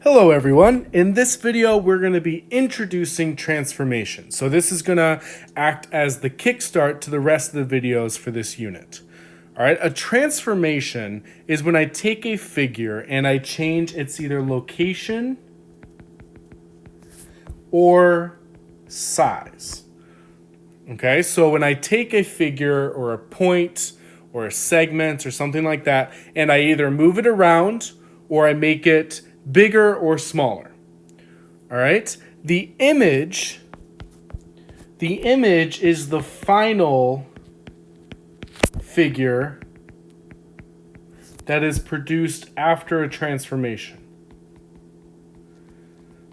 Hello everyone, in this video we're going to be introducing transformation. So this is going to act as the kickstart to the rest of the videos for this unit. Alright, a transformation is when I take a figure and I change its either location or size. Okay, so when I take a figure or a point or a segment or something like that and I either move it around or I make it bigger or smaller. All right. The image is the final figure that is produced after a transformation.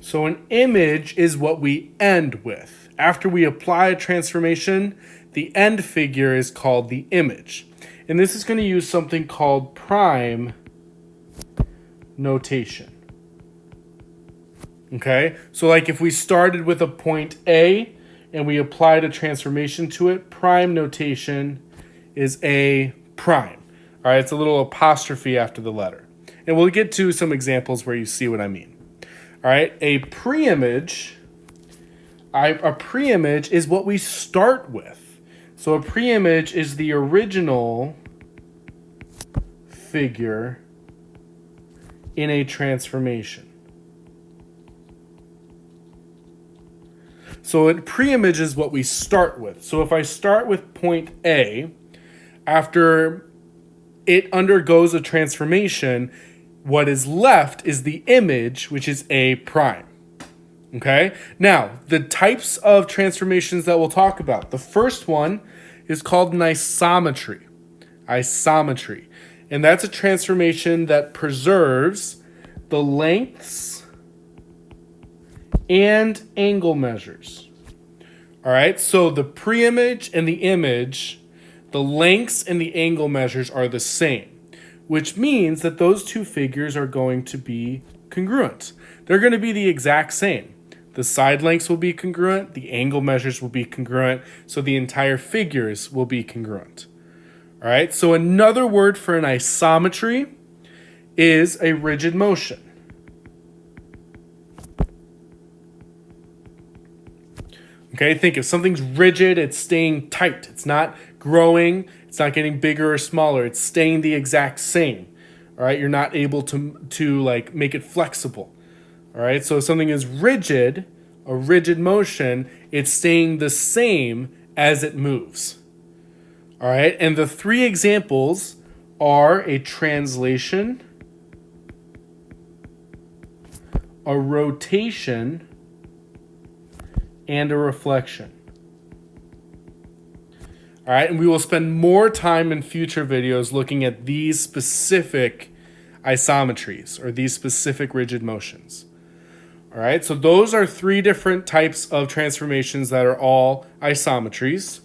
So an image is what we end with. After we apply a transformation, the end figure is called the image. And this is going to use something called prime notation. Okay, so like if we started with a point A and we applied a transformation to it, prime notation is A prime. All right, it's a little apostrophe after the letter. And we'll get to some examples where you see what I mean. All right, a preimage is what we start with. So a preimage is the original figure in a transformation. So a preimage is what we start with. So if I start with point A, after it undergoes a transformation, what is left is the image, which is A prime. Okay? Now, the types of transformations that we'll talk about. The first one is called an isometry. Isometry. And that's a transformation that preserves the lengths and angle measures. All right, so the preimage and the image, the lengths and the angle measures are the same, which means that those two figures are going to be congruent. They're going to be the exact same. The side lengths will be congruent, the angle measures will be congruent, so the entire figures will be congruent. All right, so another word for an isometry is a rigid motion. Okay, think if something's rigid, it's staying tight. It's not growing. It's not getting bigger or smaller. It's staying the exact same. All right, you're not able to like make it flexible. All right, so if something is rigid, a rigid motion, it's staying the same as it moves. All right, and the three examples are a translation, a rotation, and a reflection. All right, and we will spend more time in future videos looking at these specific isometries or these specific rigid motions. All right, so those are three different types of transformations that are all isometries.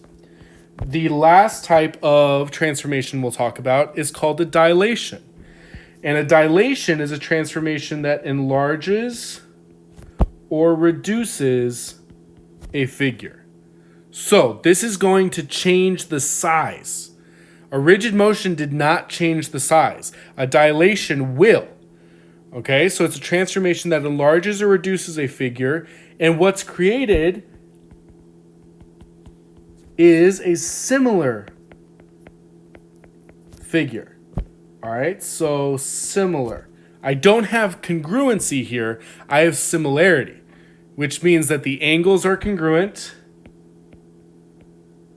The last type of transformation we'll talk about is called a dilation. And a dilation is a transformation that enlarges or reduces a figure. So this is going to change the size. A rigid motion did not change the size. A dilation will. Okay, so it's a transformation that enlarges or reduces a figure, and what's created is a similar figure. All right, so similar. I don't have congruency here, I have similarity, which means that the angles are congruent.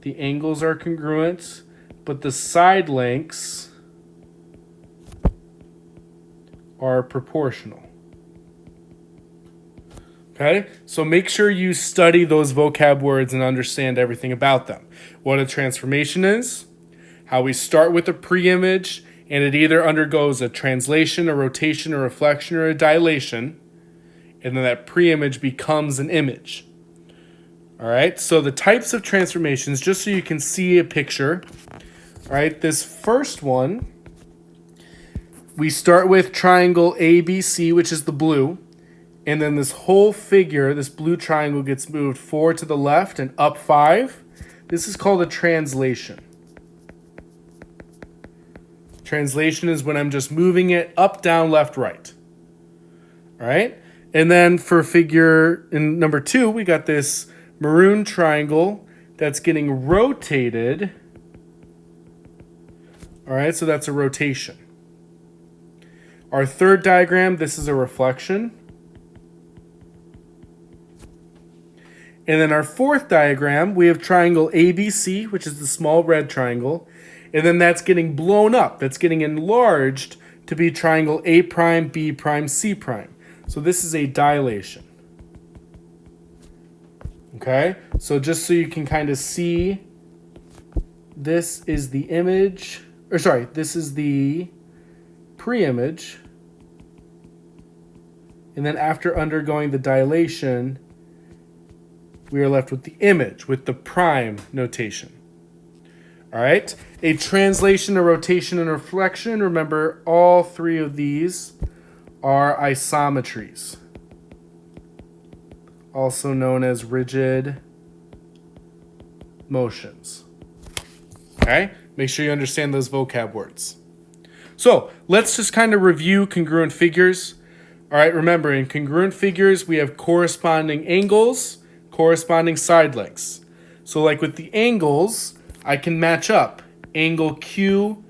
The angles are congruent, but the side lengths are proportional. Okay, so make sure you study those vocab words and understand everything about them. What a transformation is, how we start with a preimage, and it either undergoes a translation, a rotation, a reflection, or a dilation, and then that preimage becomes an image. All right, so the types of transformations, just so you can see a picture. All right, this first one, we start with triangle ABC, which is the blue, and then this whole figure, this blue triangle, gets moved 4 to the left and up 5. This is called a translation. Translation is when I'm just moving it up, down, left, right. All right. And then for figure in number 2, we got this maroon triangle that's getting rotated. All right, so that's a rotation. Our third diagram, this is a reflection. And then our fourth diagram, we have triangle ABC, which is the small red triangle. And then that's getting blown up. That's getting enlarged to be triangle A prime, B prime, C prime. So this is a dilation. Okay, so just so you can kind of see, this is the image, or sorry, this is the pre-image. And then after undergoing the dilation, we are left with the image, with the prime notation. All right, a translation, a rotation, and a reflection. Remember, all three of these are isometries, also known as rigid motions. Okay, make sure you understand those vocab words. So let's just kind of review congruent figures. All right, remember, in congruent figures, we have corresponding angles, corresponding side lengths. So like with the angles, I can match up. Angle Q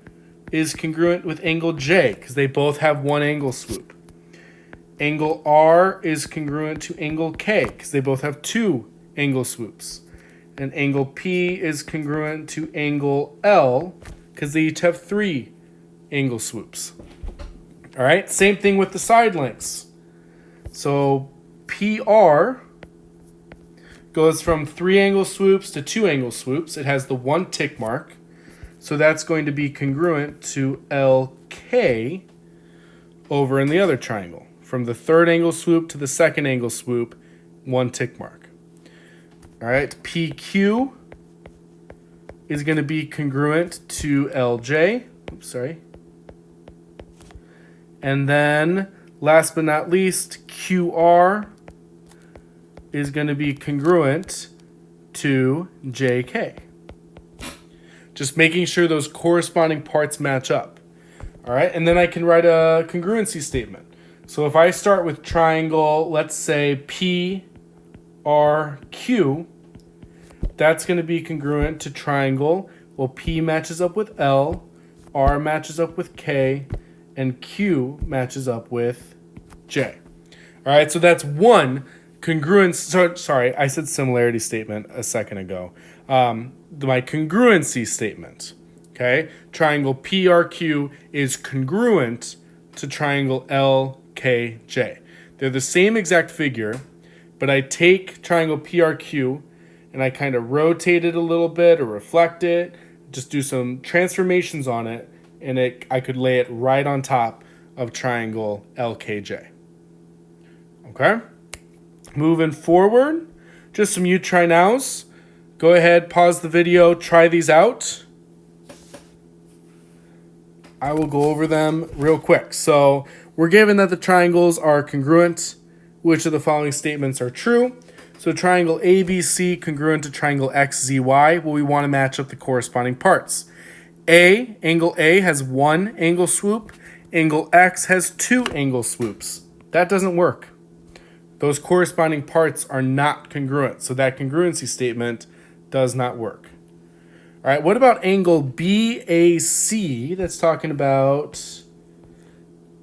is congruent with angle J because they both have one angle swoop. Angle R is congruent to angle K because they both have two angle swoops. And angle P is congruent to angle L because they each have three angle swoops. All right, same thing with the side lengths. So PR goes from 3 angle swoops to 2 angle swoops. It has the 1 tick mark. So that's going to be congruent to LK over in the other triangle. From the 3rd angle swoop to the 2nd angle swoop, 1 tick mark. All right, PQ is going to be congruent to LJ. Oops, sorry. And then, last but not least, QR is going to be congruent to JK. Just making sure those corresponding parts match up. All right, and then I can write a congruency statement. So if I start with triangle, let's say PRQ, that's going to be congruent to triangle. Well, P matches up with L, R matches up with K, and Q matches up with J. All right, so that's one congruence. Sorry, I said similarity statement a second ago. My congruency statement. Okay, triangle PRQ is congruent to triangle LKJ. They're the same exact figure, but I take triangle PRQ and I kind of rotate it a little bit or reflect it, just do some transformations on it, and I could lay it right on top of triangle LKJ. Okay? Moving forward, just some you try nows. Go ahead, pause the video, try these out. I will go over them real quick. So we're given that the triangles are congruent. Which of the following statements are true? So triangle ABC congruent to triangle XZY. Well, we want to match up the corresponding parts. Angle A has 1 angle swoop. Angle X has 2 angle swoops. That doesn't work. Those corresponding parts are not congruent. So that congruency statement does not work. All right, what about angle BAC? That's talking about,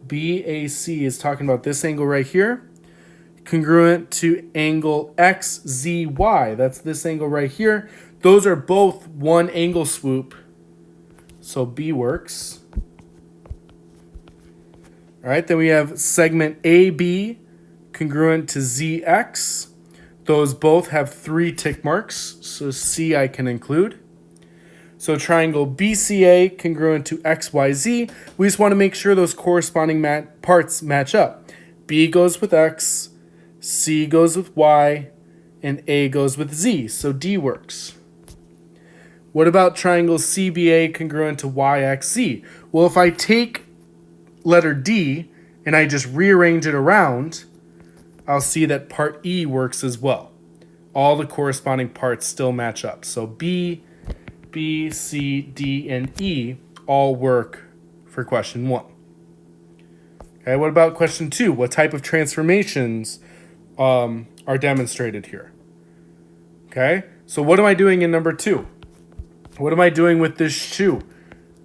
BAC is talking about this angle right here. Congruent to angle XZY. That's this angle right here. Those are both 1 angle swoop. So B works. All right, then we have segment AB congruent to ZX. Those both have 3 tick marks. So C I can include. So triangle BCA congruent to XYZ. We just want to make sure those corresponding parts match up. B goes with X, C goes with Y, and A goes with Z. So D works. What about triangle CBA congruent to YXZ? Well, if I take letter D and I just rearrange it around, I'll see that part E works as well. All the corresponding parts still match up. So B, C, D, and E all work for question 1. Okay, what about question 2? What type of transformations are demonstrated here? Okay, so what am I doing in number 2? What am I doing with this shoe?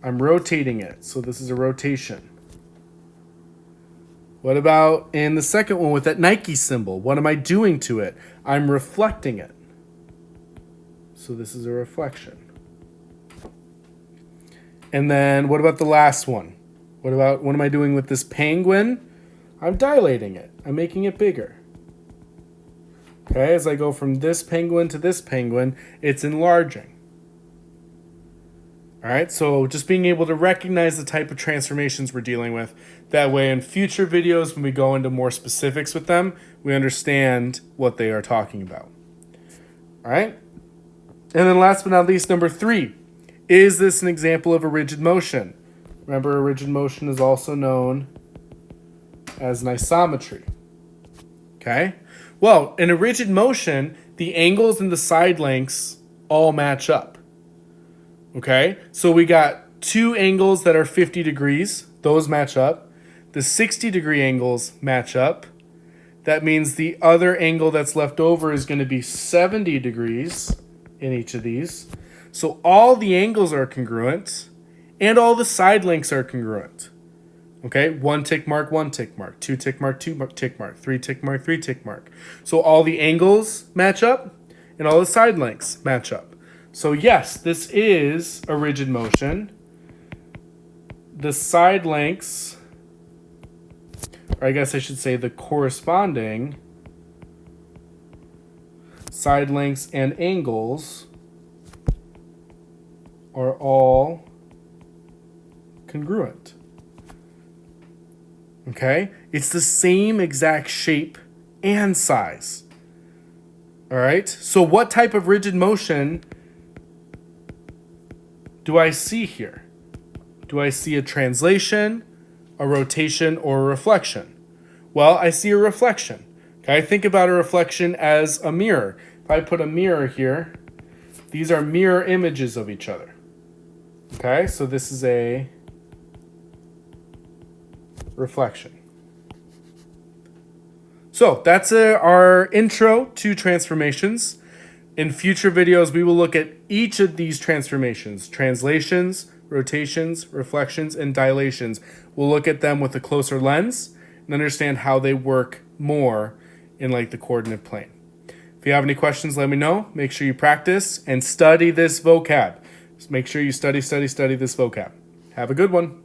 I'm rotating it, so this is a rotation. What about in the second one with that Nike symbol? What am I doing to it? I'm reflecting it. So this is a reflection. And then what about the last one? What am I doing with this penguin? I'm dilating it. I'm making it bigger. Okay, as I go from this penguin to this penguin, it's enlarging. All right, so just being able to recognize the type of transformations we're dealing with. That way in future videos, when we go into more specifics with them, we understand what they are talking about. All right, and then last but not least, number 3. Is this an example of a rigid motion? Remember, a rigid motion is also known as an isometry. Okay? Well, in a rigid motion, the angles and the side lengths all match up. Okay? So we got 2 angles that are 50 degrees. Those match up. The 60-degree angles match up. That means the other angle that's left over is going to be 70 degrees in each of these. So all the angles are congruent, and all the side lengths are congruent. Okay, 1 tick mark, 1 tick mark, 2 tick mark, 2 tick mark, 3 tick mark, 3 tick mark. So all the angles match up, and all the side lengths match up. So yes, this is a rigid motion. The side lengths, or I guess I should say the corresponding side lengths and angles are all congruent. Okay? It's the same exact shape and size. All right? So what type of rigid motion do I see here? Do I see a translation, a rotation, or a reflection? Well, I see a reflection. Okay? Think about a reflection as a mirror. If I put a mirror here, these are mirror images of each other. Okay? So this is a reflection. So that's our intro to transformations. In future videos, we will look at each of these transformations: translations, rotations, reflections, and dilations. We'll look at them with a closer lens and understand how they work more in like the coordinate plane. If you have any questions, let me know. Make sure you practice and study this vocab. Just make sure you study this vocab. Have a good one.